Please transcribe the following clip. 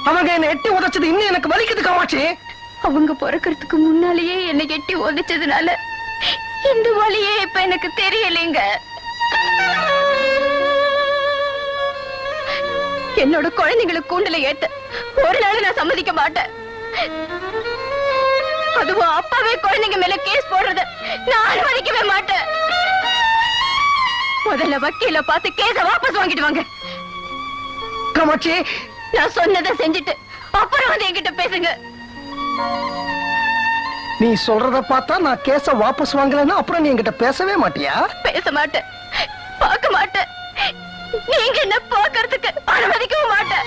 அவங்க என்ன எட்டி உதைச்சது இன்னும் எனக்கு வலிக்குது காமாட்சி. அவங்க பிறக்கிறதுக்கு முன்னாலேயே என்னை எட்டி உதைச்சதுனால இந்த வலியே இப்ப எனக்கு தெரியலைங்க. என்னோட குழந்தைங்களை கூண்டுல ஏத்த ஒரு நாள் நான் சம்மதிக்க மாட்டேன். அதுவும் அப்பாவே குழந்தைங்க மேல கேஸ் போடுறத நான் அனுமதிக்கவே மாட்டேன். முதல்ல வக்கீல பார்த்து கேஸ வாபஸ் வாங்கிட்டு வாங்க. காமாட்சி, நான் சொன்னதை செஞ்சுட்டு அப்புறம் வந்து என்கிட்ட பேசுங்க. நீ சொல்றத பார்த்தா நான் கேஸ வாபஸ் வாங்கலன்னா அப்புறம் நீ என்கிட்ட பேசவே மாட்டியா? பேச மாட்டேன், பார்க்க மாட்டேன், நீங்க என்ன பார்க்கறதுக்கு அனுமதிக்கவும் மாட்டேன்.